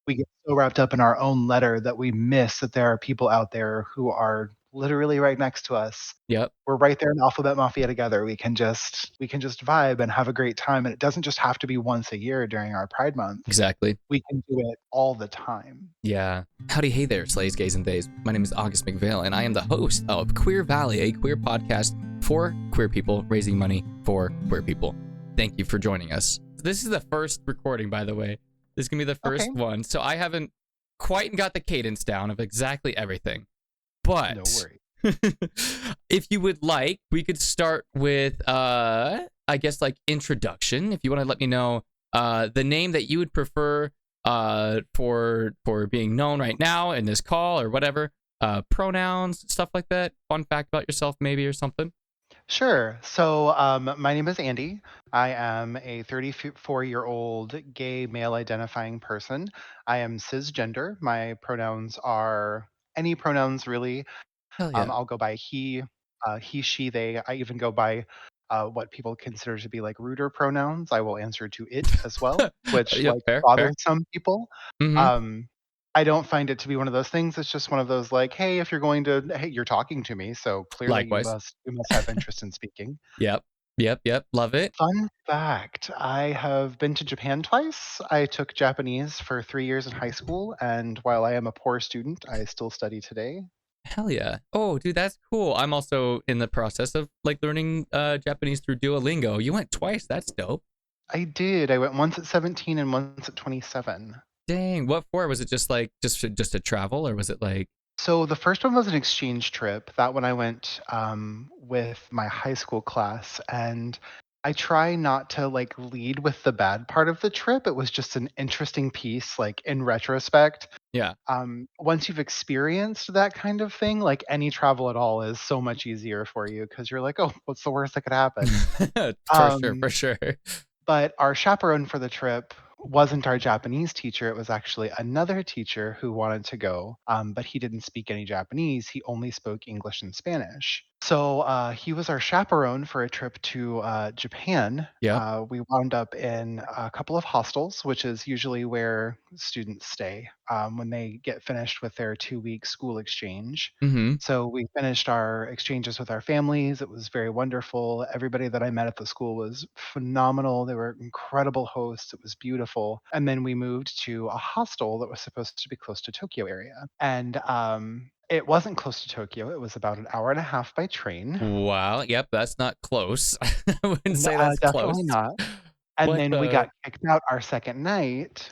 We get so wrapped up in our own letter that we miss that there are people out there who are literally right next to us. Yep, We're right there in Alphabet Mafia together. We can just vibe and have a great time, and it doesn't just have to be once a year during our Pride Month. exactly. We can do it all the time. Yeah. Howdy, hey there, slays, gays, and theys. My name is August McVale, and I am the host of Queer Valley, a queer podcast for queer people raising money for queer people. Thank you for joining us. This is the first recording, by the way. This is going to be the Okay, first one, so I haven't quite got the cadence down of exactly everything. no But worries. if you would like, we could start with, I guess, like introduction. If you want to let me know the name that you would prefer for being known right now in this call or whatever, pronouns, stuff like that. Fun fact about yourself, maybe, or something. Sure. So, my name is Andy. I am a 34-year-old gay male identifying person. I am cisgender. My pronouns are any pronouns really. Hell yeah. I'll go by he, she, they. I even go by what people consider to be like ruder pronouns. I will answer to it as well, which Yep, like fair, bothers fair. some people. Mm-hmm. Um, I don't find it to be one of those things. It's just one of those like, hey, if you're going to, hey, you're talking to me, so clearly you Likewise. must have interest in speaking. Yep. Yep. Yep. Love it. Fun fact, I have been to Japan twice. I took Japanese for 3 years in high school, and while I am a poor student, I still study today. Hell yeah. Oh, dude, that's cool. I'm also in the process of like learning Japanese through Duolingo. You went twice. That's dope. I did. I went once at 17 and once at 27. Dang. What for? Was it just like just to travel, or was it like So the first one was an exchange trip. That one I went with my high school class, and I try not to like lead with the bad part of the trip. It was just an interesting piece, like in retrospect. yeah. Once you've experienced that kind of thing, like any travel at all is so much easier for you because you're like, oh, what's the worst that could happen? For sure, Um, for sure. but our chaperone for the trip wasn't our Japanese teacher. It was actually another teacher who wanted to go, but he didn't speak any Japanese. He only spoke English and Spanish. So he was our chaperone for a trip to Japan. Yep. We wound up in a couple of hostels, which is usually where students stay when they get finished with their 2 week school exchange. Mm-hmm. So we finished our exchanges with our families. It was very wonderful. Everybody that I met at the school was phenomenal. They were incredible hosts. It was beautiful. And then we moved to a hostel that was supposed to be close to Tokyo area. And it wasn't close to Tokyo. It was about an hour and a half by train. Wow. Yep. That's not close. I wouldn't say that's Definitely close. not. And What then we the? got kicked out our second night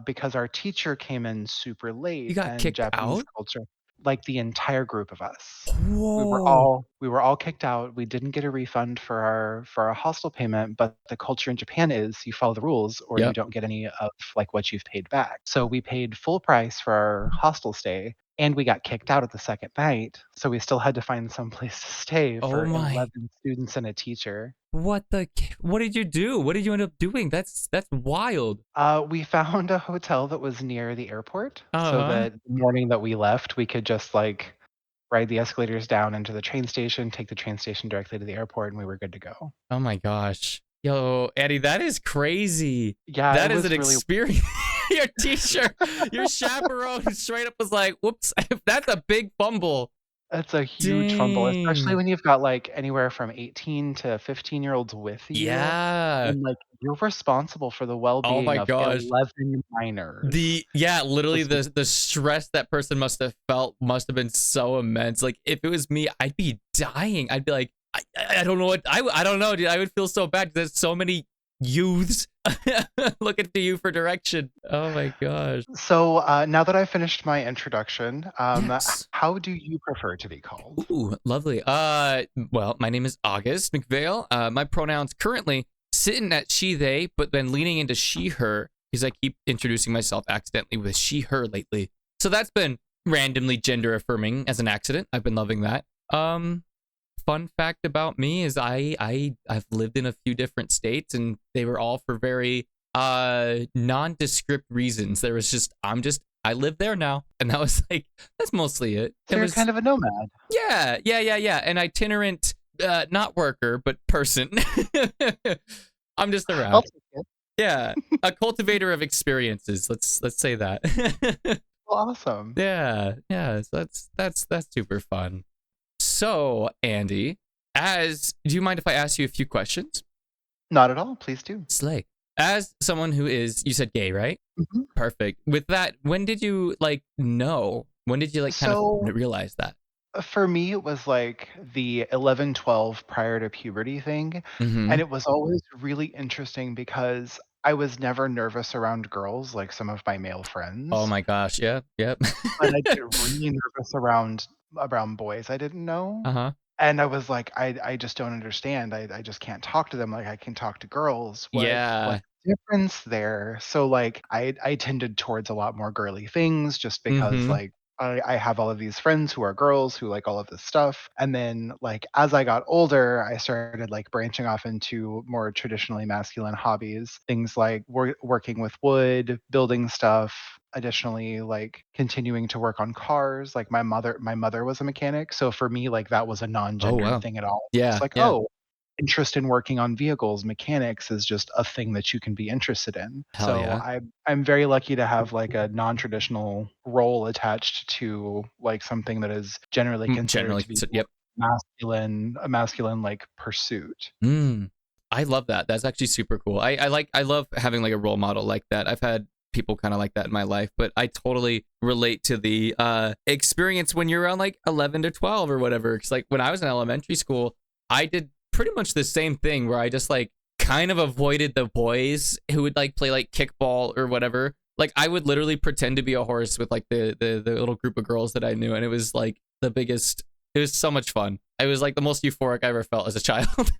because our teacher came in super You late got and kicked Japanese out? culture, like the entire group of us. Whoa. We were all kicked out. We didn't get a refund for our hostel payment, but the culture in Japan is you follow the rules or you Yep. don't get any of like what you've paid back. So we paid full price for our hostel stay and we got kicked out at the second night. So we still had to find some place to stay Oh for my. 11 students and a teacher. What did you do? What did you end up doing? That's wild. We found a hotel that was near the airport so Uh-huh. that the morning that we left, we could just like ride the escalators down into the train station, take the train station directly to the airport, and we were good to go. Oh my gosh. Yo, Eddie, that is crazy. Yeah, it That is an was really experience. Your teacher, your chaperone straight up was like, whoops, that's a big fumble. it's a huge fumble, especially Dang. when you've got like anywhere from 18 to 15-year-olds with you, Yeah. and like you're responsible for the Oh well-being my of gosh. 11 minors. Literally Was the stress that person must have felt must have been so immense. Like if it was me, I'd be dying. I'd be like, I don't know what I don't know, dude. I would feel so bad. There's so many youths looking to you for direction. Oh my gosh. so now that I've finished my introduction, Yes. how do you prefer to be called? Ooh, lovely. Well, my name is August McVale. My pronouns currently sitting at she, they, but then leaning into she, her, because I keep introducing myself accidentally with she, her lately. So that's been randomly gender affirming as an accident. I've been loving that. Fun fact about me is I've lived in a few different states and they were all for very nondescript reasons. There was just I live there now, and that was like that's mostly it. So It you're was kind of a nomad. yeah. An itinerant, not worker, but person. I'm just I'll around. take it. Yeah, a cultivator of experiences. Let's say that. Awesome. Yeah, yeah. So that's super fun. So, Andy, as do you mind if I ask you a few questions? Not at all. Please do. Slay. As someone who is, you said gay, right? Mhm. Perfect. With that, when did you like know? When did you like kind of So realize that? for me, it was like the 11, 12 prior to puberty thing. Mm-hmm. And it was always really interesting because I was never nervous around girls like some of my male Oh friends, my gosh. Yeah. Yep. but I'd get really nervous around boys I didn't know. Uh-huh. And I was like, I just don't understand. I just can't talk to them like I can talk to girls. What's Yeah. the difference there? So like I tended towards a lot more girly things just because Mm-hmm. like I have all of these friends who are girls who like all of this stuff. And then like as I got older, I started like branching off into more traditionally masculine hobbies, things like working with wood, building stuff, additionally like continuing to work on cars. Like my mother was a mechanic, so for me like that was a Oh non-gendered wow. thing at all. It's Yeah. like, Yeah. oh, interest in working on vehicles, mechanics is just a thing that you can be interested in. Hell So yeah. I'm very lucky to have like a non-traditional role attached to like something that is generally considered Generally, to be more yep. a masculine like pursuit. Mm. I love that. That's actually super cool. I love having like a role model like that. I've had people kind of like that in my life, but I totally relate to the experience when you're around like 11 to 12 or whatever. Cuz like when I was in elementary school, I did pretty much the same thing where I just like kind of avoided the boys who would like play like kickball or whatever. Like I would literally pretend to be a horse with like the little group of girls that I knew, and it was like the biggest, it was so much fun. It was like the most euphoric I ever felt as a child.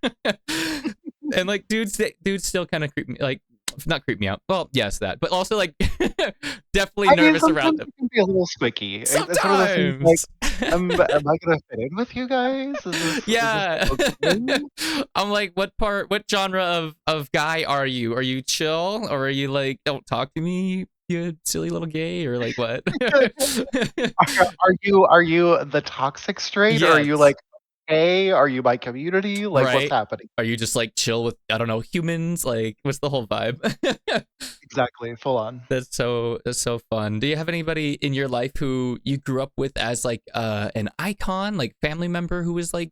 And like dudes still kind of creep me, like not creep me out. Well, yes, that, but also like definitely I mean, nervous around sometimes them. it can be a little squicky. It's one of those things like, Sometimes. am I gonna fit in with you guys? Is this Yeah. okay? I'm like, what genre of guy are you? Are you chill, or are you like, don't talk to me, you silly little gay, or like what? Are you the toxic straight, or are you Yes. like, "Hey, are you my community?" Like, what's Right. happening? Are you just like chill with, I don't know, humans? Like, what's the whole vibe? Exactly, full on. That's so fun. Do you have anybody in your life who you grew up with as like an icon, like family member who was like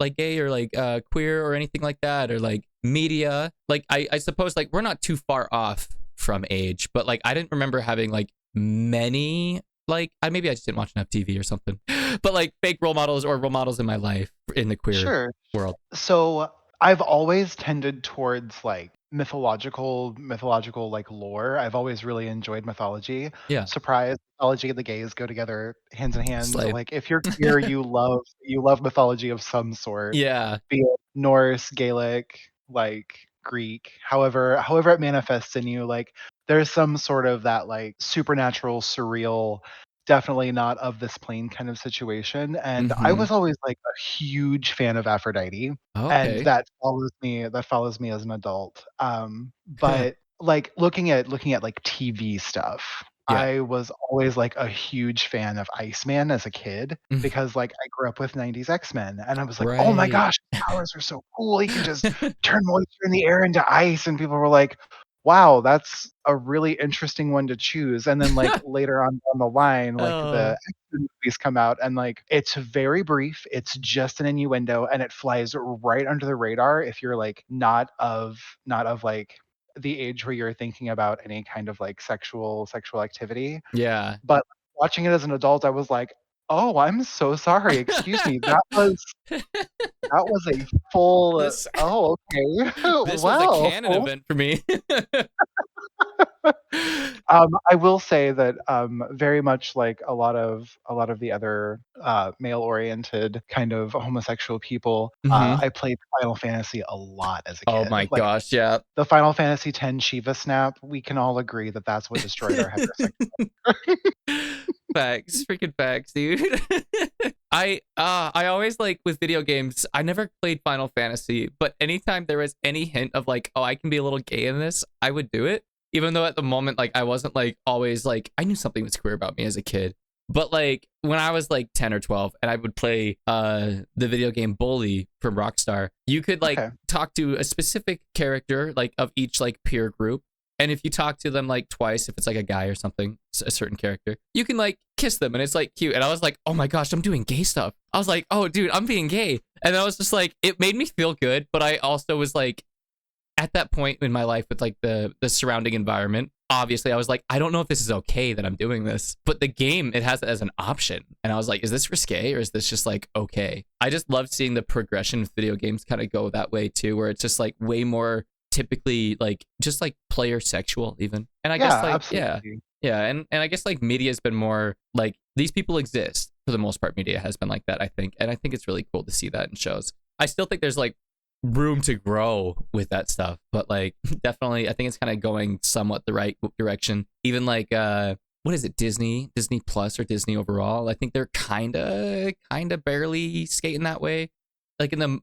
like gay or like queer or anything like that, or like media? Like I suppose like we're not too far off from age, but like I didn't remember having like many, like I maybe I just didn't watch enough TV or something. But like fake role models or role models in my life in the queer Sure. world. So, I've always tended towards, like, mythological, like, lore. I've always really enjoyed mythology. Yeah. Surprise, mythology and the gays go together hand in hand. Slay. Like, if you're queer, you love mythology of some sort, Yeah. be it Norse, Gaelic, like, Greek, however it manifests in you, like, there's some sort of that, like, supernatural, surreal, definitely not of this plane kind of situation, and I Mm-hmm. was always, like, a huge fan of Aphrodite, and Okay. that follows me as an adult, but, like, looking at, like, TV stuff, Yeah. I was always, like, a huge fan of Iceman as a kid because, like, I grew up with '90s X-Men, and I was like, "Oh my Right. gosh, his powers are so cool, he can just turn moisture in the air into ice," and people were like, "Wow, that's a really interesting one to choose," and then, like, later on down the line, like, the Oh, X-Men movies come out, and, like, it's very brief, it's just an innuendo, and it flies right under the radar if you're, like, not of, like, the age where you're thinking about any kind of, like, sexual activity, yeah. but watching it as an adult, I was like, "Oh, I'm so sorry, excuse me, that was a full, This oh, okay, this was a wow." canon event for me. I will say that, very much like a lot of the other, male-oriented kind of homosexual people, Mhm. I played Final Fantasy a lot as a Oh kid. my Like, gosh, yeah. the Final Fantasy X Shiva snap, we can all agree that that's what destroyed our heterosexuality. Facts, freaking facts, dude. I always like with video games, I never played Final Fantasy, but anytime there was any hint of like, oh, I can be a little gay in this, I would do it. Even though at the moment like I wasn't like always like I knew something was queer about me as a kid. But like when I was like 10 or 12 and I would play the video game Bully from Rockstar, you could like Okay. talk to a specific character like of each like peer group. And if you talk to them like twice, if it's like a guy or something, a certain character, you can like kiss them and it's like cute. And I was like, oh my gosh, I'm doing gay stuff. I was like, oh dude, I'm being gay. And I was just like, it made me feel good. But I also was like, at that point in my life with like the surrounding environment, obviously I was like, I don't know if this is okay that I'm doing this, but the game, it has it as an option, and I was like, is this risque or is this just like okay? I just love seeing the progression of video games kind of go that way too, where it's just like way more typically like just like player sexual even. And I guess Yeah, like absolutely. yeah, and I guess like media has been more like these people exist for the most part. Media has been like that, I think, and I think it's really cool to see that in shows. I still think there's like room to grow with that stuff, but like definitely I think it's kind of going somewhat the right direction. Even like what is it, Disney Plus or Disney overall, I think they're kind of barely skating that way. Like in the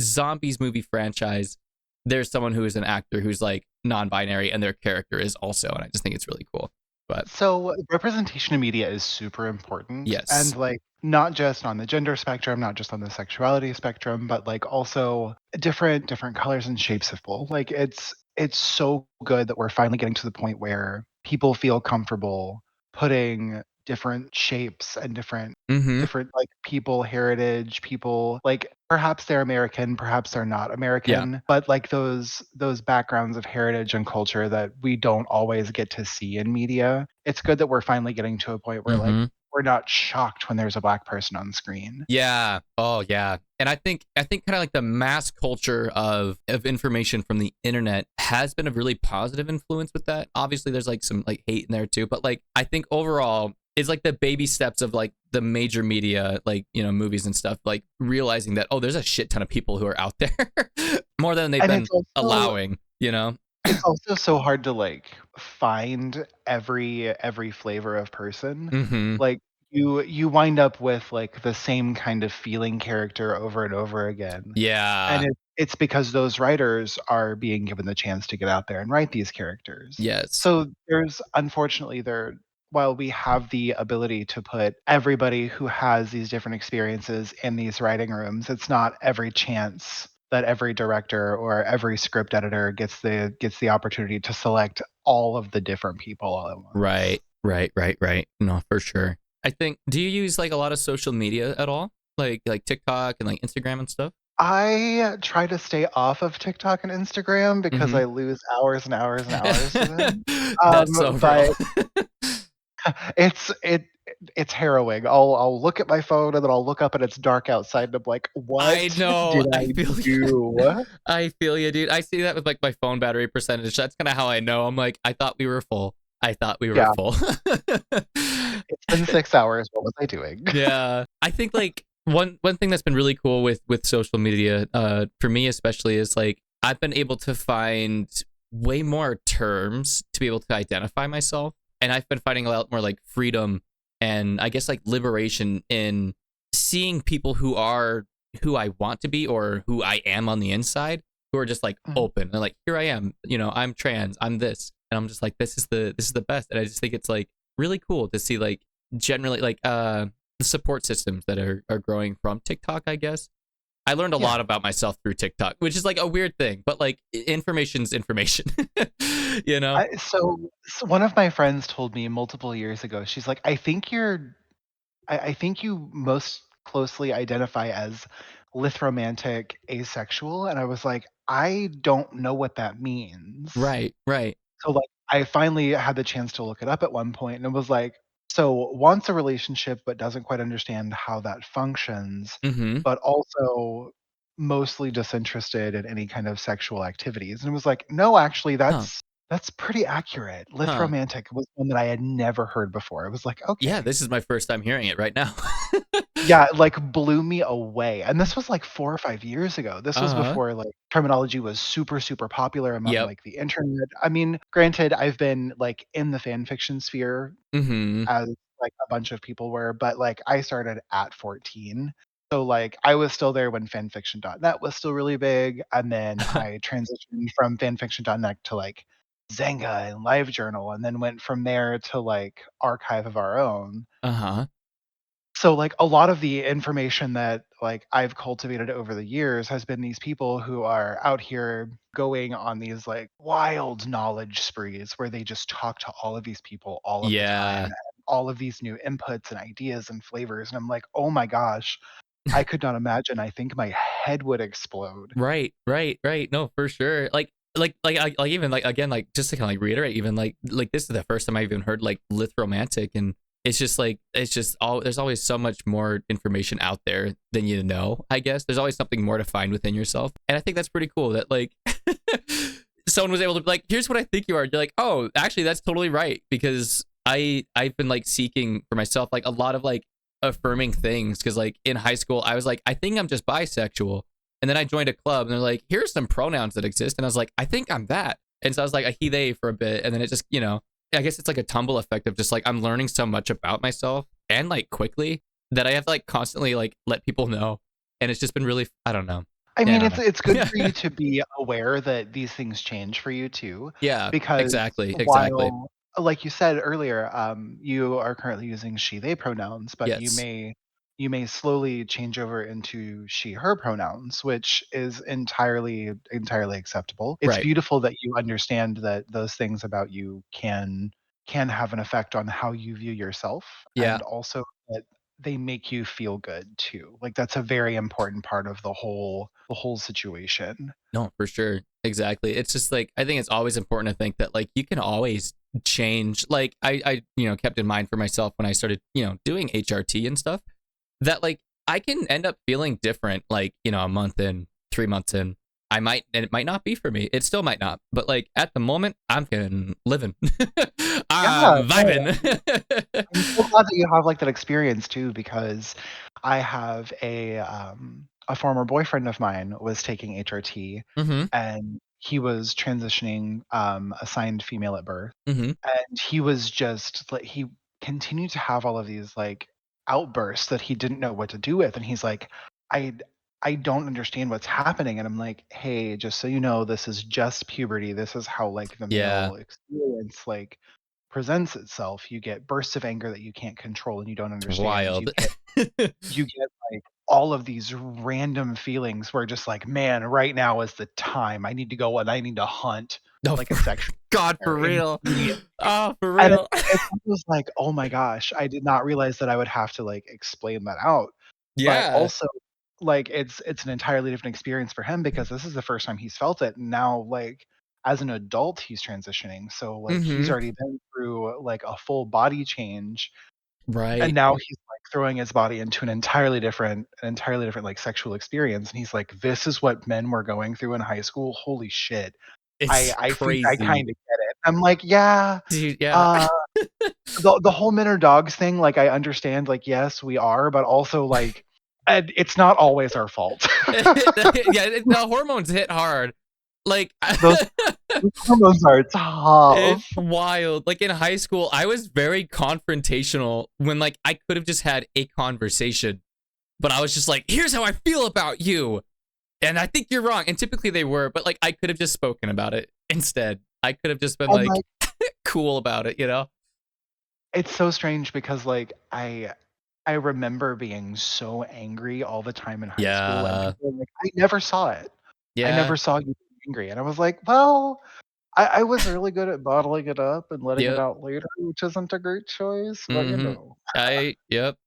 zombies movie franchise, there's someone who is an actor who's like non-binary and their character is also, and I just think it's really cool. But So representation in media is super important, yes. and like not just on the gender spectrum, not just on the sexuality spectrum, but like also different colors and shapes of people. Like it's so good that we're finally getting to the point where people feel comfortable putting different shapes and Mm-hmm. different like people, heritage, people like perhaps they're American, perhaps they're not Yeah. American, but like those backgrounds of heritage and culture that we don't always get to see in media. It's good that we're finally getting to a point where like Mm-hmm. we're not shocked when there's a black person on screen. Yeah. Oh, yeah. And I think kind of like the mass culture of information from the internet has been a really positive influence with that. Obviously, there's like some like hate in there too, but like I think overall it's like the baby steps of like the major media, like movies and stuff, like realizing that there's a shit ton of people who are out there more than they've And been allowing. You know? it's also so hard to like find every flavor of person. Mm-hmm. Like you wind up with like the same kind of feeling character over and over again. And Yeah. it's because those writers are being given the chance to get out there and write these characters. Yes. So there's unfortunately there while we have the ability to put everybody who has these different experiences in these writing rooms, it's not every chance that every director or every script editor gets the opportunity to select all of the different people all at once. Right. Right. Right. Right. No, for sure. I think. Do you use like a lot of social media at all? Like TikTok and like Instagram and stuff? I try to stay off of TikTok and Instagram because Mm-hmm. I lose hours and hours and hours to them. That's so real. But it's it it's harrowing. I'll look at my phone and then I'll look up and it's dark outside and I'm like, I "What know. did I I feel you. do?" I feel you, dude. I see that with like my phone battery percentage. That's kind of how I know. I'm like, I thought we were full. I thought we were Yeah, full. it's been 6 hours. What was I doing? Yeah, I think like one thing that's been really cool with social media, for me especially, is like I've been able to find way more terms to be able to identify myself, and I've been finding a lot more like freedom and I guess like liberation in seeing people who are who I want to be or who I am on the inside, who are just like Mhm. open and like here I am, I'm trans, I'm this, and I'm just like this is the best, and I just think it's like really cool to see like generally like the support systems that are growing from TikTok, I guess. I learned a Yeah. lot about myself through TikTok, which is like a weird thing, but like information's information. you know? So one of my friends told me multiple years ago, she's like, I think you most closely identify as lithromantic asexual." And I was like, "I don't know what that means." Right, right. So, like, I finally had the chance to look it up at one point and it was like, so wants a relationship but doesn't quite understand how that functions, Mm-hmm. but also mostly disinterested in any kind of sexual activities. And it was like, no, actually, Huh. that's pretty accurate. Huh. Lithromantic was one that I had never heard before. It was like, Yeah, okay. this is my first time hearing it right now. Yeah, it, like, blew me away, and this was, like, 4 or 5 years ago. This was uh-huh. before, like, terminology was super, super popular among, Yep. like, the internet. I mean, granted, I've been, like, in the fan fiction sphere Mm-hmm. as, like, a bunch of people were, but, like, I started at 14. So, like, I was still there when fanfiction.net was still really big, and then I transitioned from fanfiction.net to, like, Zenga and LiveJournal, and then went from there to, like, Archive of Our Own. Uh-huh. So, like, a lot of the information that, like, I've cultivated over the years has been these people who are out here going on these, like, wild knowledge sprees where they just talk to all of these people all of the time, Yeah. and all of these new inputs and ideas and flavors, and I'm like, "Oh my gosh, I could not imagine." I think my head would explode. Right, right, right. No, for sure. Like even like again, like just to kind of like reiterate, even like this is the first time I even heard like Lithromantic, and it's just all there's always so much more information out there than you know. I guess there's always something more to find within yourself, and I think that's pretty cool that like someone was able to be like, here's what I think you are. You're like, oh, actually, that's totally right because I've been like seeking for myself like a lot of like affirming things because like in high school I was like I think I'm just bisexual. And then I joined a club and they're like, here's some pronouns that exist. And I was like, I think I'm that. And so I was like a he, they for a bit. And then it just, I guess it's like a tumble effect of just like I'm learning so much about myself and like quickly that I have to like constantly like let people know. And it's just been really, I don't know. I Yeah, I mean, don't know. it's good for you to be aware that these things change for you too, Yeah, because exactly. Exactly. while, like you said earlier, you are currently using she, they pronouns, but Yes. you may slowly change over into she, her pronouns, which is entirely acceptable. It's Right. beautiful that you understand that those things about you can have an effect on how you view yourself, Yeah. and also that they make you feel good too. Like that's a very important part of the whole situation. No, for sure. Exactly. It's just like I think it's always important to think that like you can always change. Like I kept in mind for myself when I started, doing HRT and stuff that like I can end up feeling different like, a month in, 3 months in. I might and it might not be for me. It still might not. But like at the moment, I'm fucking living. Yeah, I'm no, vibing. I'm so glad that you have, like, that experience too, because I have a former boyfriend of mine was taking HRT, Mhm. and he was transitioning, assigned female at birth, Mhm. and he was just like he continued to have all of these, like, outbursts that he didn't know what to do with, and he's like, "I I don't understand what's happening," and I'm like, "Hey, just so you know, this is just puberty. This is how, like, the Yeah. male experience, like, presents itself. You get bursts of anger that you can't control and you don't It's understand. wild. You get, like, all of these random feelings where just like, "Man, right now is the time. I need to go and I need to hunt No, like a for sexual God, for predator real. immediately." Oh, for And real. it was like, "Oh my gosh, I did not realize that I would have to, like, explain that out." But Yeah. also, like, it's an entirely different experience for him because this is the first time he's felt it, and now, like, as an adult, he's transitioning, so, like, he's Mhm. already been through, like, a full body change, and Right. now he's, like, throwing his body into an entirely different, like, sexual experience, and he's like, "This is what men were going through in high school? Holy shit. It's I think I crazy. kinda get it." I'm like, "Yeah, Dude, yeah. uh" the whole men are dogs thing, like, I understand, like, yes, we are, but also, like, it's not always our fault. Yeah, the hormones hit hard. Like, Those those hormones are it's tough. wild. Like in high school, I was very confrontational when like I could have just had a conversation, but I was just like, "Here's how I feel about you." And I think you're wrong. And typically they were, but like I could have just spoken about it instead. I could have just been I'm like like, cool about it, you know? it's so strange because, like, I remember being so angry all the time in high school, and Yeah. people were like, "I never saw it. I Yeah. never saw you being angry," and I was like, "Well, I was really good at bottling it up and letting it Yep. out later, which isn't a great choice, but, you Mhm. know."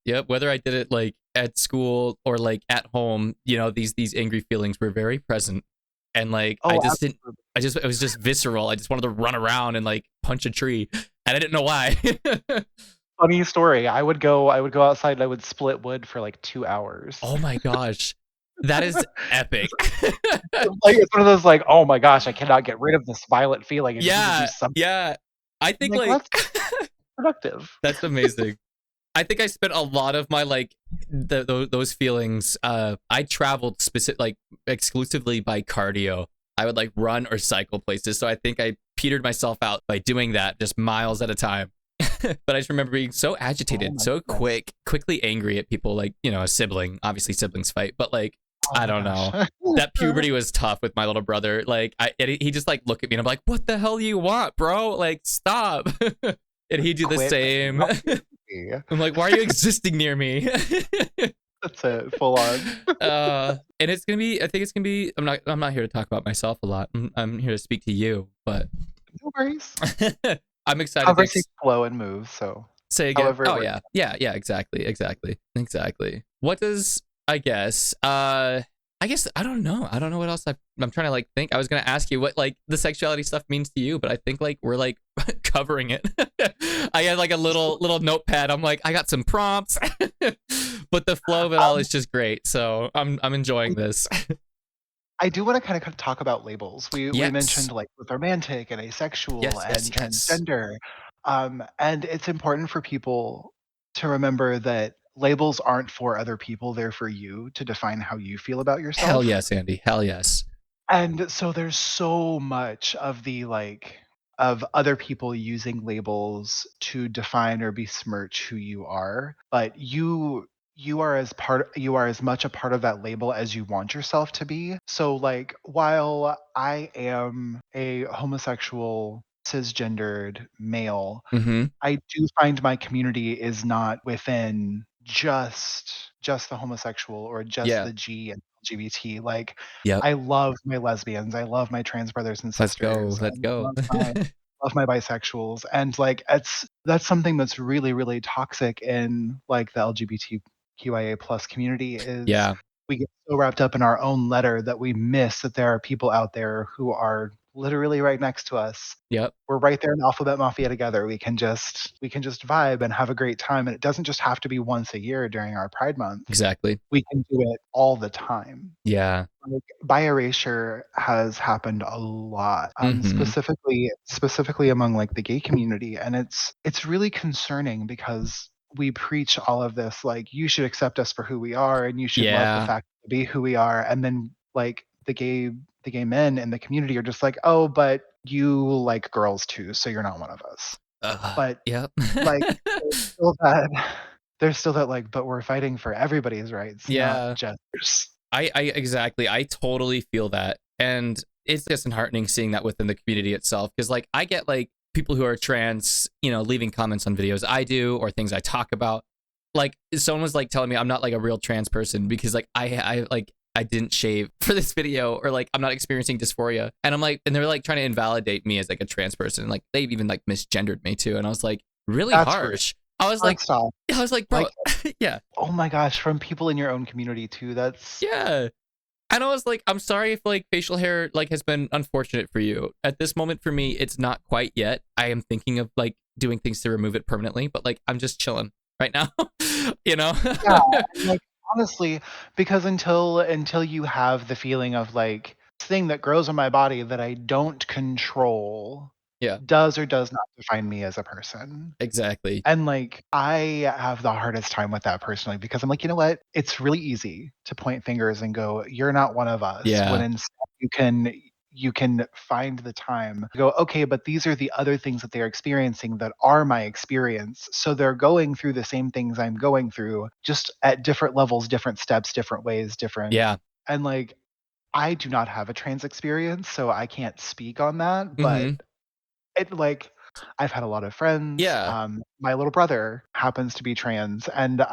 Yep. Whether I did it like at school or like at home, these angry feelings were very present. And like I Oh, just didn't absolutely. it was just visceral. I just wanted to run around and like punch a tree. And I didn't know why. Funny story, I would go outside and I would split wood for, like, 2 hours. Oh my gosh. That is epic. Like, it's one of those, like, "Oh my gosh, I cannot get rid of this violent feeling, I just need to do Yeah, something." yeah. I I'm think like, "Well, like that's productive." that's amazing. I think I spent a lot of my like those feelings. I traveled specific like exclusively by cardio. I would like run or cycle places. So I think I petered myself out by doing that just miles at a time. But I just remember being so Oh agitated, my so goodness. quickly angry at people like, a sibling. Obviously siblings fight, but like Oh I my don't gosh. know. That puberty was tough with my little brother. Like, he just like look at me and I'm like, what the hell do you want, bro? Like, stop. And he'd do the Quit banging same. on puberty. I'm like, why are you existing near me? That's it, full on. And it's gonna be. I think it's gonna be. I'm not here to talk about myself a lot. I'm here to speak to you. But No worries. I'm excited to Conversations flow and move, so say again. however it Oh works. yeah, yeah, yeah. Exactly. What does I guess? I guess I don't know. I don't know what else I'm trying to like think. I was gonna ask you what like the sexuality stuff means to you, but I think like we're like covering it. I had like a little notepad. I'm like, I got some prompts, but the flow of it all Um, is just great. So I'm enjoying this. I do wanna kinda talk about labels. We Yes, mentioned, like, with romantic and asexual yes, yes, and yes. transgender, and it's important for people to remember that labels aren't for other people, they're for you to define how you feel about Hell yourself. yes, Andy. Hell yes. And so there's so much of the, like of other people using labels to define or besmirch who you are, but you are as much a part of that label as you want yourself to be. So, like, while I am a homosexual, cisgendered male, Mm-hmm. I do find my community is not within just the homosexual or just Yeah. the G and LGBT. Like, Yep. I love my lesbians, I love my trans brothers and Let's go. sisters, Let's and go. love my bisexuals, and, like, that's something that's really, really toxic in, like, the LGBTQIA+ community is Yeah. we get so wrapped up in our own letter that we miss that there are people out there who are literally right next to us. Yep. We're right there in Alphabet Mafia together. We can just vibe and have a great time, and it doesn't just have to be once a year during our Pride Month. Exactly. We can do it all the time. Yeah. Like, bi-erasure has happened a lot, Mm-hmm. specifically among, like, the gay community, and it's really concerning because we preach all of this, like, "You should accept us for who we are, and you should love the Yeah. fact to be who we are," and then, like, the gay men in the community are just like, "Oh, but you like girls too, so you're not one of us." But, Yep. like, there's still that there's still that, like, "But we're fighting for everybody's rights, not Yeah. just yours." I exactly. I totally feel that. And it's just disheartening seeing that within the community itself. Because like I get like people who are trans, leaving comments on videos I do or things I talk about. Like someone was like telling me I'm not like a real trans person because like I didn't shave for this video or like I'm not experiencing dysphoria. And I'm like, and they're like trying to invalidate me as like a trans person. Like they even like misgendered me too. And I was like, really That's rude. harsh. I was like, First off, bro, like, yeah, oh my gosh, from people in your own community too, that's yeah. And I was like, I'm sorry if like facial hair like has been unfortunate for you. At this moment for me, it's not quite yet. I am thinking of like doing things to remove it permanently, but like I'm just chilling right now. you know? yeah, and, like, honestly, because until you have the feeling of, like, this thing that grows on my body that I don't control yeah, does or does not define me as a person. exactly. And, like, I have the hardest time with that personally because I'm like, "You know what? It's really easy to point fingers and go, 'You're not one of us,' when Yeah. instead you can find the time to go, 'Okay, but these are the other things that they're experiencing that are my experience.' So they're going through the same things I'm going through, just at different levels, different steps, different ways, different." Yeah. And, like, I do not have a trans experience, so I can't speak on that, but Mhm. like, I've had a lot of friends, Yeah. my little brother happens to be trans, and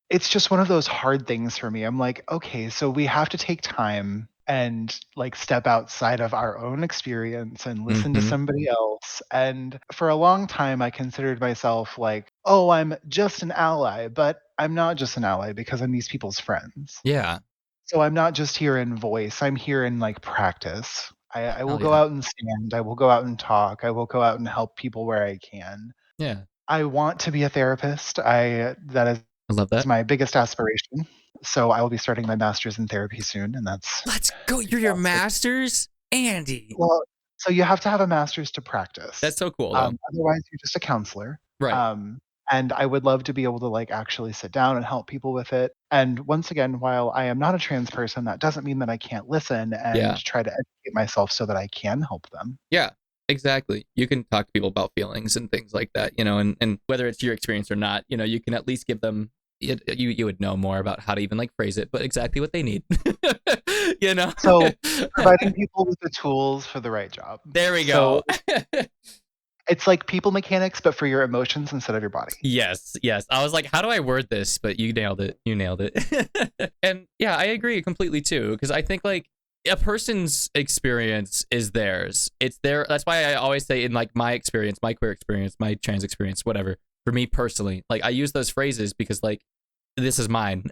it's just one of those hard things for me. I'm like, "Okay, so we have to take time and, like, step outside of our own experience and listen to Mhm. somebody else," and for a long time, I considered myself like, "Oh, I'm just an ally," but I'm not just an ally because I'm these people's friends. Yeah. So I'm not just here in voice, I'm here in, like, practice. I will Hell go yeah. out and stand, I will go out and talk, I will go out and help people where I can. Yeah. I want to be a therapist, I that I love is that. my biggest aspiration. So I will be starting my master's in therapy soon, and that's Let's go. You're your fantastic. masters, Andy. Well, so you have to have a master's to practice. That's so cool though. Otherwise, you're just a counselor. Right. Um, and I would love to be able to, like, actually sit down and help people with it. And once again, while I am not a trans person, that doesn't mean that I can't listen and Yeah. try to educate myself so that I can help them. Yeah, exactly. You can talk to people about feelings and things like that, and whether it's your experience or not, you can at least give them you would know more about how to even like phrase it, but exactly what they need. you know. So, providing people with the tools for the right job. There we So, go. it's like people mechanics, but for your emotions instead of your body. Yes, yes. I was like, how do I word this? But you nailed it. You nailed it. And yeah, I agree completely too. Because I think like a person's experience is theirs. It's their. That's why I always say in like my experience, my queer experience, my trans experience, whatever. For me personally, like I use those phrases because like this is mine.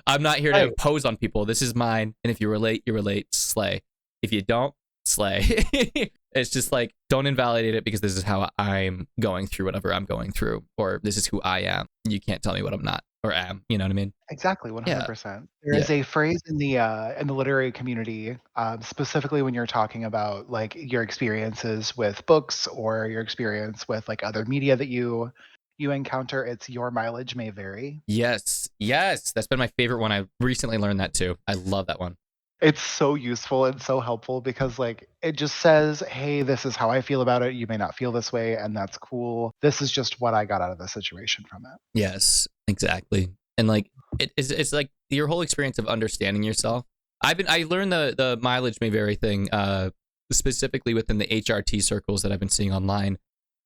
I'm not here to Right. impose on people. This is mine. And if you relate, you relate. Slay. If you don't, slay. It's just like, don't invalidate it because this is how I'm going through whatever I'm going through, or this is who I am. You can't tell me what I'm not or am. You know what I mean? Exactly, Yeah. 100%. There Yeah. is a phrase in the literary community, specifically when you're talking about like your experiences with books or your experience with like other media that you encounter. It's your mileage may vary. Yes. Yes. That's been my favorite one. I recently learned that too. I love that one. It's so useful and so helpful because like it just says, "Hey, this is how I feel about it. You may not feel this way, and that's cool. This is just what I got out of the situation from it." Yes, exactly. And like it's like your whole experience of understanding yourself. I learned the mileage may vary thing specifically within the HRT circles that I've been seeing online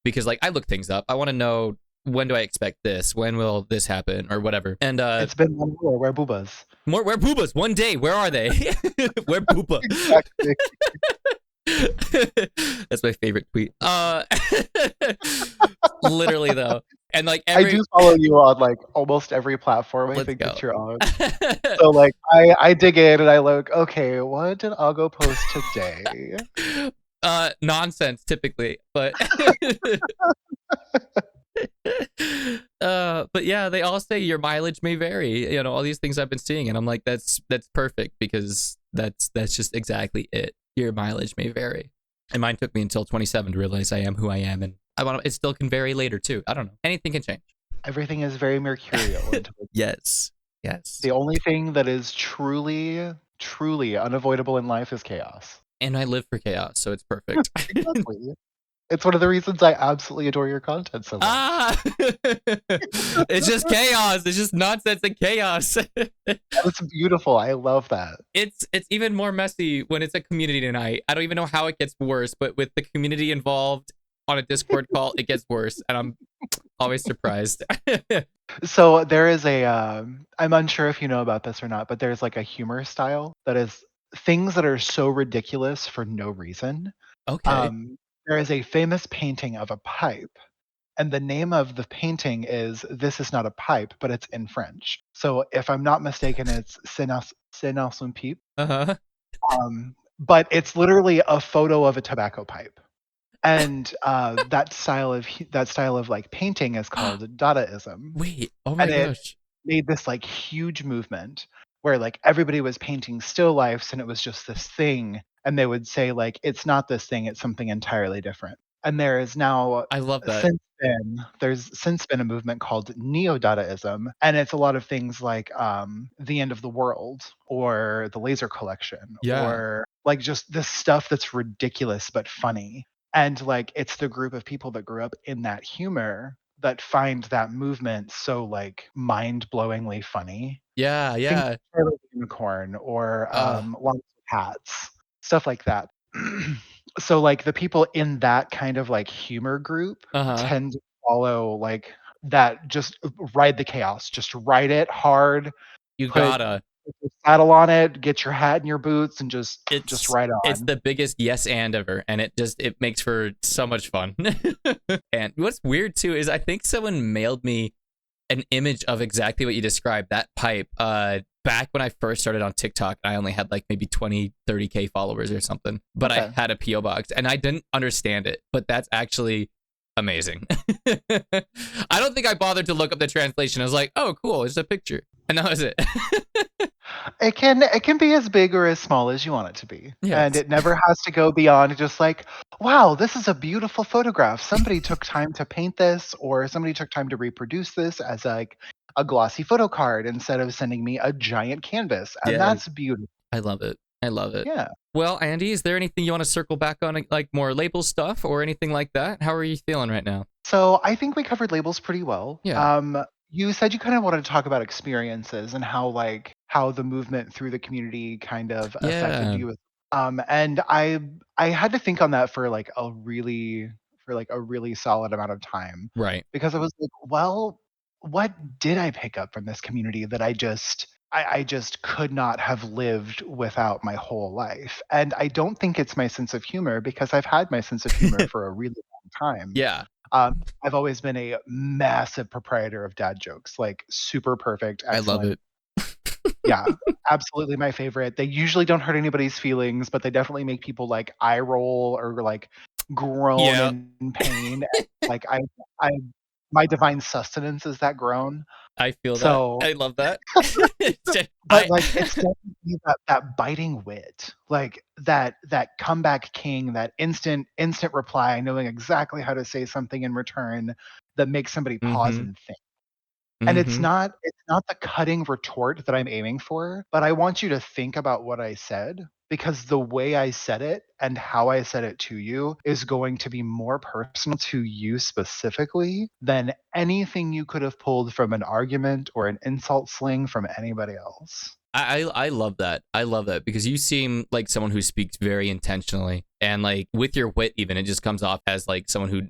because like I look things up. I want to know when do I expect this? When will this happen or whatever. And It's been 1 year. Where boobas? more where boobas one day. Where are they? where booba? Exactly. That's my favorite tweet. Literally though. And like I do follow you on like almost every platform I let's think go. that you're on. So like I dig in and I look, okay, what did Ago post today? Nonsense typically, but but yeah, they all say your mileage may vary. You know, all these things I've been seeing, and I'm like, that's perfect because that's just exactly it. Your mileage may vary, and mine took me until 27 to realize I am who I am, and I want it still can vary later too. I don't know. Anything can change. Everything is very mercurial until Yes, yes. the only thing that is truly unavoidable in life is chaos. And I live for chaos, so it's perfect. Exactly. It's one of the reasons I absolutely adore your content so much. Ah, it's just chaos. It's just nonsense and chaos. It's beautiful. I love that. It's even more messy when it's a community night. I don't even know how it gets worse, but with the community involved on a Discord call, it gets worse, and I'm always surprised. So there is I'm unsure if you know about this or not, but there's like a humor style that is things that are so ridiculous for no reason. Okay. There is a famous painting of a pipe, and the name of the painting is "This is not a pipe," but it's in French. So if I'm not mistaken, it's C'est not un pipe. Uh-huh. But it's literally a photo of a tobacco pipe. And that style of like painting is called Dadaism. Wait. Oh And my it gosh. made this like huge movement where like everybody was painting still lifes and it was just this thing, and they would say like it's not this thing, it's something entirely different. And there is now I love that. since been a movement called neo-Dadaism, and it's a lot of things like the end of the world or the laser collection Yeah. or like just this stuff that's ridiculous but funny. And like it's the group of people that grew up in that humor that find that movement so like mind-blowingly funny. Yeah. Think Yeah. Charlie the Unicorn or Uh. Lots of Hats, stuff like that. So like the people in that kind of like humor group Uh-huh. tend to follow like that, just ride the chaos, just ride it hard, You put gotta. your saddle on it, get your hat and your boots, and just ride It's on. the biggest yes and ever, and it makes for so much fun. And what's weird too is I think someone mailed me an image of exactly what you described, that pipe, back when I first started on TikTok. I only had like maybe 20, 30K followers or something, but I Okay. had a PO box and I didn't understand it, but that's actually amazing. I don't think I bothered to look up the translation. I was like, oh cool, it's a picture, and that was it. It can be as big or as small as you want it to be. And Yes. it never has to go beyond just like, wow, this is a beautiful photograph. Somebody took time to paint this, or somebody took time to reproduce this as like a glossy photo card instead of sending me a giant canvas. And Yeah, that's beautiful. I love it. I love it. Yeah. Well, Andy, is there anything you want to circle back on, like more label stuff or anything like that? How are you feeling right now? So I think we covered labels pretty well. Yeah. you said you kind of wanted to talk about experiences and how, like, how the movement through the community kind of affected Yeah. you. And I had to think on that for, like, a really solid amount of time Right. because I was like, "Well, what did I pick up from this community that I just could not have lived without my whole life?" And I don't think it's my sense of humor because I've had my sense of humor for a really long time. Yeah. Um, I've always been a massive proprietor of dad jokes, like, super perfect, I love excellent. it. Yeah, absolutely my favorite. They usually don't hurt anybody's feelings, but they definitely make people, like, eye roll or, like, groan Yeah. in pain, and, like, I my divine sustenance is that groan. I feel that. So I love that. but, I like, it's definitely that biting wit, like, that comeback king, that instant reply, knowing exactly how to say something in return that makes somebody pause Mhm. and think. And Mhm. it's not the cutting retort that I'm aiming for, but I want you to think about what I said, because the way I said it and how I said it to you is going to be more personal to you specifically than anything you could have pulled from an argument or an insult sling from anybody else. I love that. I love that because you seem like someone who speaks very intentionally and like with your wit even it just comes off as like someone who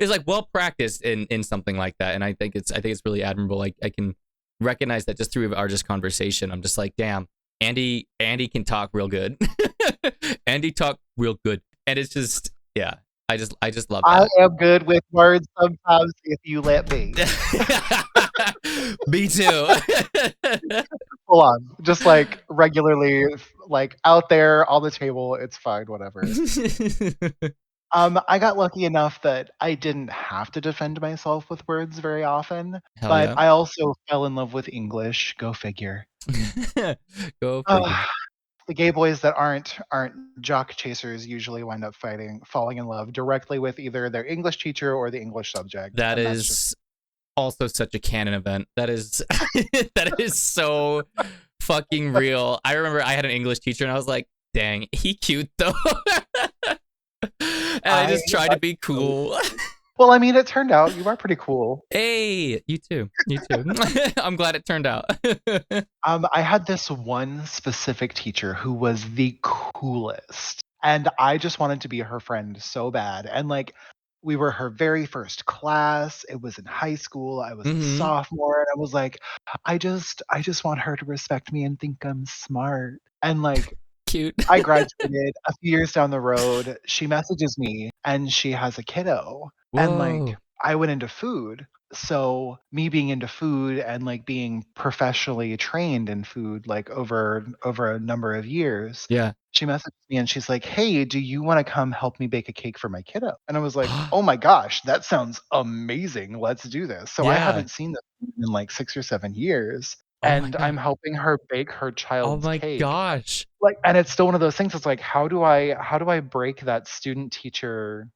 is like well practiced in something like that. And I think it's really admirable. Like I can recognize that just through our just conversation. I'm just like, damn, Andy can talk real good. Andy talk real good. And it's just yeah, I just love I that. am good with words sometimes if you let me. Me too. Full on, just, like, regularly, like, out there on the table, it's fine, whatever. I got lucky enough that I didn't have to defend myself with words very often, Hell but yeah. I also fell in love with English, go figure. Go Ugh, figure. the gay boys that aren't jock chasers usually wind up falling in love directly with either their English teacher or the English subject, That and that's just is also such a canon event. That is that is so fucking real. I remember I had an English teacher and I was like, dang, he cute though. And I I just tried to that's be so cool. well, I mean, it turned out you are pretty cool. Hey, you too. You too. I'm glad it turned out. I had this one specific teacher who was the coolest, and I just wanted to be her friend so bad, and, like, we were her very first class, it was in high school, I was a Mhm. sophomore, and I was like, I just want her to respect me and think I'm smart," and, like, Cute. I graduated a few years down the road, she messages me, and she has a kiddo, and, like, Whoa. I went into food, so me being into food and, like, being professionally trained in food, like, over a number of years, Yeah. she messaged me and she's like, "Hey, do you wanna come help me bake a cake for my kiddo?" And I was like, "Oh my gosh, that sounds amazing, let's do this." So I Yeah. haven't seen this woman in, like, 6 or 7 years, Oh my and god. I'm helping her bake her Oh child's my cake. gosh. Like, and it's still one of those things, it's like, how do I break that student teacher,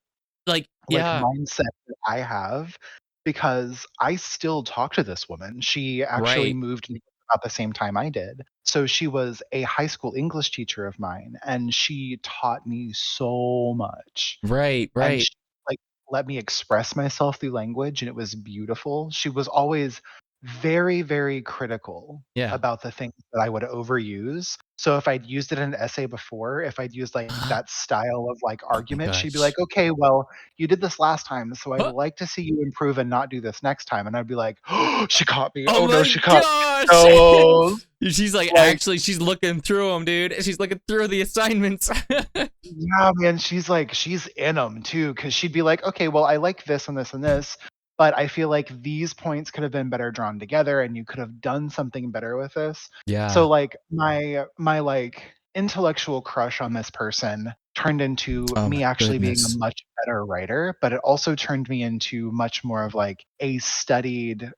Like, like, yeah, mindset that I have? Because I still talk to this woman. She actually right. moved in about the same time I did. So she was a high school English teacher of mine, and she taught me so much. Right, And right. she, like, let me express myself through language, and it was beautiful. She was always very, very critical Yeah. about the things that I would overuse. So if I'd used it in an essay before, if I'd used, like, that style of, like, Oh my argument, she'd be gosh. like, "Okay, well, you did this last time, so I'd Huh? like to see you improve and not do this next time." And I'd be like, "Oh, she caught me. Oh Oh, no, my she caught me." gosh! So, She's like, like actually, she's looking through them, dude. She's looking through the assignments. yeah, man, she's in 'em too, 'cause she'd be like, "Okay, well, I like this and this and this, but I feel like these points could have been better drawn together, and you could have done something better with this." Yeah. So, like, my, like, intellectual crush on this person turned into Oh me my actually being a goodness. much better writer, but it also turned me into much more of, like, a studied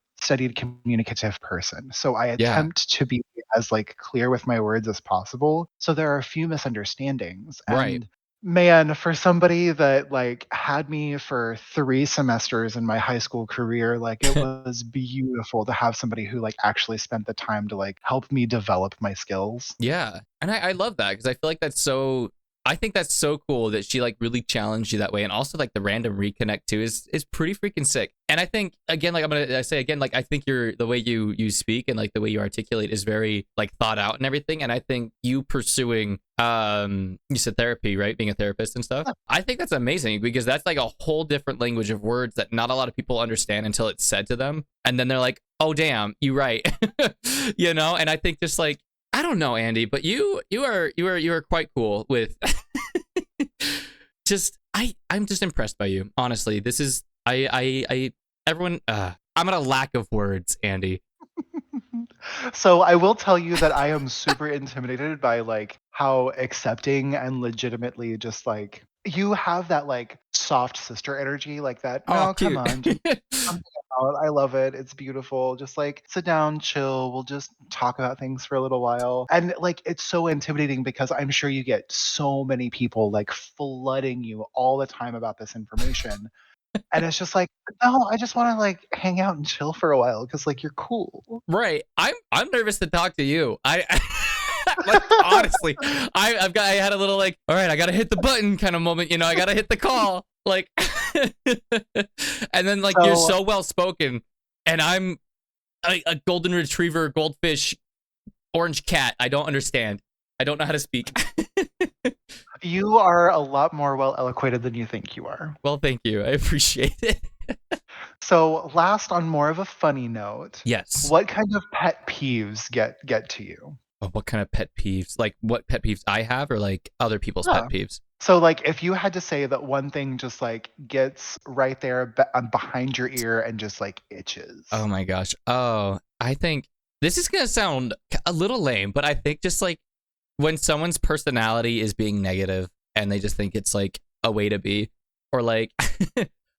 communicative person. So I Yeah. attempt to be as, like, clear with my words as possible, so there are a few misunderstandings, Right. and man, for somebody that, like, had me for 3 semesters in my high school career, like, it was beautiful to have somebody who, like, actually spent the time to, like, help me develop my skills. Yeah. And I love that because I feel like that's so I think that's so cool that she like really challenged you that way, and also like the random reconnect too is pretty freaking sick. And I think again, like I say again, like I think the way you speak and like the way you articulate is very like thought out and everything. And I think you pursuing you said therapy, right? Being a therapist and stuff. I think that's amazing because that's like a whole different language of words that not a lot of people understand until it's said to them, and then they're like, oh damn, you right. You know. And I think just like, I don't know, Andy, but you are quite cool with just I'm just impressed by you. Honestly, this is I everyone I'm at a lack of words, Andy. So I will tell you that I am super intimidated by like how accepting and legitimately just like you have that like soft sister energy like that. Oh, No, come cute. on, just something out. I love it. It's beautiful. Just like sit down, chill. We'll just talk about things for a little while. And like it's so intimidating because I'm sure you get so many people like flooding you all the time about this information. And it's just like, no, I just want to like hang out and chill for a while because like you're cool. Right. I'm nervous to talk to you. I like honestly, I had a little like, all right, I gotta hit the button kind of moment, you know, I gotta hit the call. Like and then like you're So so well spoken, and I'm a golden retriever, goldfish, orange cat. I don't understand. I don't know how to speak. you are a lot more well eloquated than you think you are. Well, thank you. I appreciate it. So last on more of a funny note, Yes. what kind of pet peeves get to you? Oh, what kind of pet peeves? Like what pet peeves I have, or like other people's pet Yeah. peeves? So like if you had to say that one thing just like gets right there behind your ear and just like itches. Oh my gosh. Oh, I think this is gonna sound a little lame, but I think just like when someone's personality is being negative and they just think it's like a way to be, or like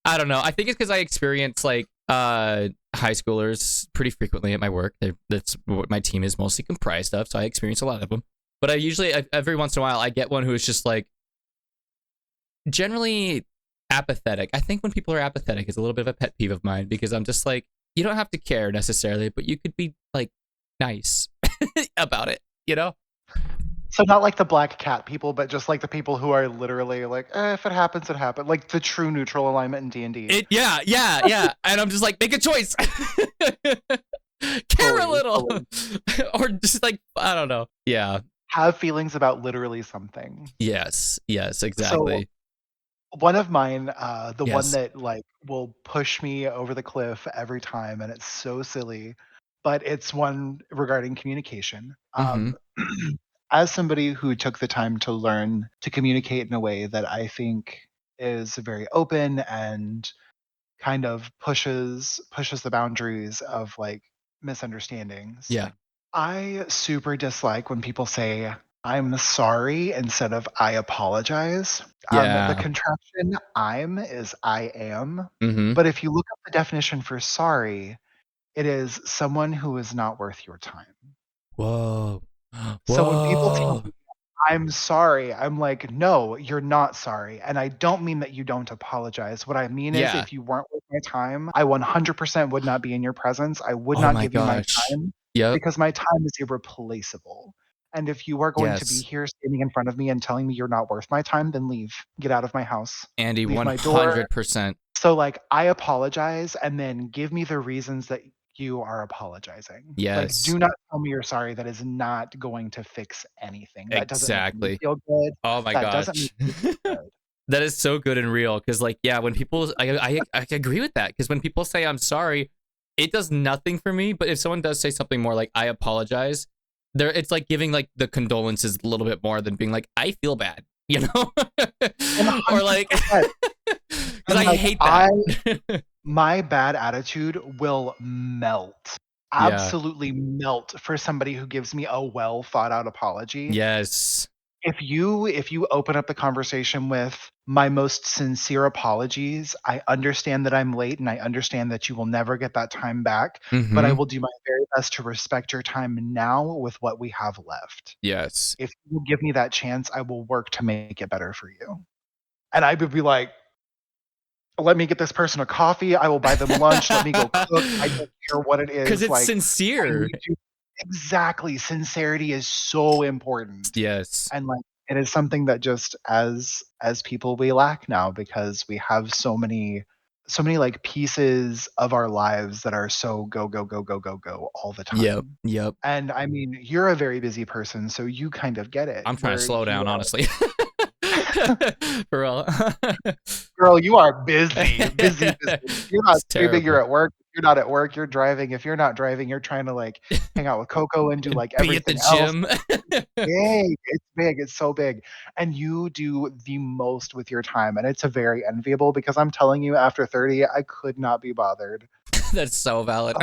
I don't know. I think it's because I experience like high schoolers pretty frequently at my work. That's what my team is mostly comprised of, so I experience a lot of them. But I usually every once in a while I get one who is just like generally apathetic. I think when people are apathetic is a little bit of a pet peeve of mine because I'm just like, you don't have to care necessarily, but you could be like nice about it, you know? So not like the black cat people, but just like the people who are literally like, if it happens, it happened. Like the true neutral alignment in D&D. Yeah. And I'm just like, make a choice. Care a Fully, little. fully. Or just like, I don't know. Yeah. Have feelings about literally something. Yes, So exactly. one of mine, the one Yes. that like will push me over the cliff every time, and it's so silly, but it's one regarding communication. Mm-hmm. As somebody who took the time to learn to communicate in a way that I think is very open and kind of pushes the boundaries of like misunderstandings. Yeah. I super dislike when people say I'm sorry instead of I apologize. The Yeah. contraction I'm is I am. Mm-hmm. But if you look up the definition for sorry, it is someone who is not worth your time. Whoa. So when people tell Whoa. me I'm sorry, I'm like, no, you're not sorry. And I don't mean that you don't apologize. What I mean is, Yeah. if you weren't worth my time, I 100% would not be in your presence. I would Oh not my give you my gosh. time Yep. because my time is irreplaceable. And if you are going to be Yes. here standing in front of me and telling me you're not worth my time, then leave. Get out of my house. Andy, Leave my door. 100%. So, like, I apologize and then give me the reasons that you are apologizing. Like, Yes. do not tell me you're sorry. That is not going to fix anything. That doesn't make me Exactly. feel good. Oh my That doesn't gosh. make you feel good. That is so good and real because like yeah, when people I agree with that because when people say I'm sorry, it does nothing for me, but if someone does say something more like I apologize, there it's like giving like the condolences a little bit more than being like I feel bad, you know? Or like 100%. cuz And, I like, hate that. my bad attitude will melt, Yeah. absolutely melt for somebody who gives me a well thought out apology. Yes. If you open up the conversation with my most sincere apologies, I understand that I'm late and I understand that you will never get that time back, but I Mhm. will do my very best to respect your time now with what we have left. Yes. If you give me that chance, I will work to make it better for you. And I would be like, let me get this person a coffee. I will buy them lunch. Let me go cook. I don't care what it Cuz is. it's Like, I sincere. need to exactly. Sincerity is so important. Yes. And like it is something that just as people we lack now because we have so many like pieces of our lives that are so go go go go go go all the Yep. time. Yep. And I mean, you're a very busy person, so you kind of get it I'm trying to where slow you down, are honestly. For real. girl, you are busy, busy, busy. If you're not It's streaming, you're terrible. at work. If you're not at work, you're driving. If you're not driving, you're trying to like hang out with Coco and do like Be at the everything else. gym. Big. It's big. It's so big. And you do the most with your time. And it's a very enviable because I'm telling you, after 30, I could not be bothered. That's so valid.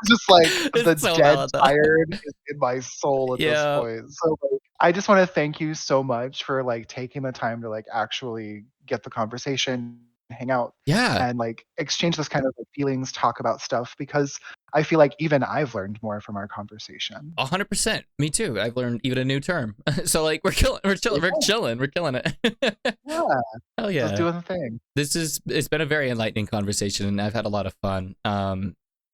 Just like the It's so dead valid though. tired is in my soul at this Yeah. point. So like, I just want to thank you so much for like taking the time to like actually get the conversation, hang out, Yeah. and like exchange this kind of like, feelings, talk about stuff because I feel like even I've learned more from our conversation. 100%. Me too. I've learned even a new term. So like There you go. we're killing it. Yeah, Hell just yeah. doing the thing. It's been a very enlightening conversation and I've had a lot of fun.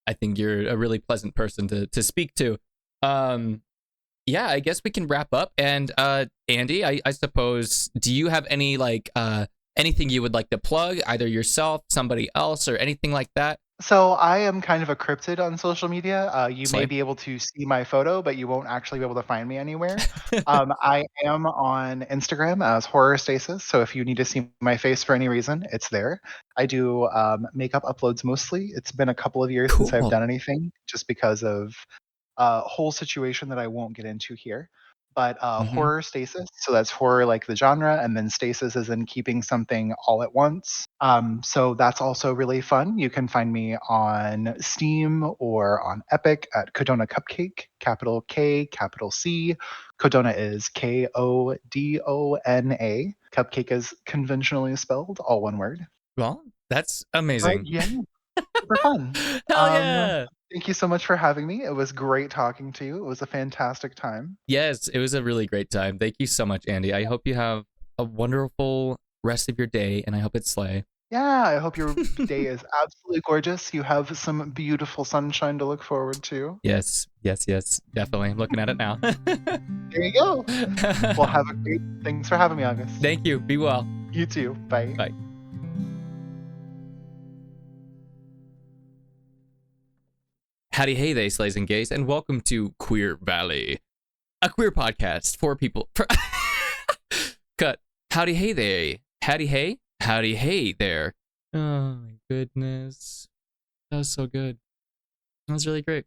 I think you're a really pleasant person to speak to. Um, yeah, I guess we can wrap up. And Andy, I suppose, do you have any like anything you would like to plug, either yourself, somebody else, or anything like that? So I am kind of a cryptid on social media. You may Slay. be able to see my photo, but you won't actually be able to find me anywhere. I am on Instagram as Horror Stasis, so if you need to see my face for any reason, it's there. I do makeup uploads mostly. It's been a couple of years since I've Cool. done anything, just because of whole situation that I won't get into here. But Mm-hmm. horror stasis, so that's horror like the genre, and then stasis is in keeping something all at once. So that's also really fun. You can find me on Steam or on Epic at Kodona Cupcake, capital K, capital C. Kodona is Kodona. Cupcake is conventionally spelled, all one word. Well, that's But amazing. yeah, super fun. Hell yeah. Thank you so much for having me. It was great talking to you. It was a fantastic time. Yes, it was a really great time. Thank you so much, Andy. I hope you have a wonderful rest of your day, and I hope it's slay. Yeah, I hope your day is absolutely gorgeous. You have some beautiful sunshine to look forward to. Yes, yes, yes, definitely. I'm looking at it now. There you go. Well, have a great. Thanks for having me, August. Thank you. Be well. You too. Bye. Bye. Howdy, hey there, slays and gays, and welcome to Queer Valley, a queer podcast for people. Cut. Howdy, hey there. Howdy, hey. Howdy, hey there. Oh my goodness. That was so good. That was really great.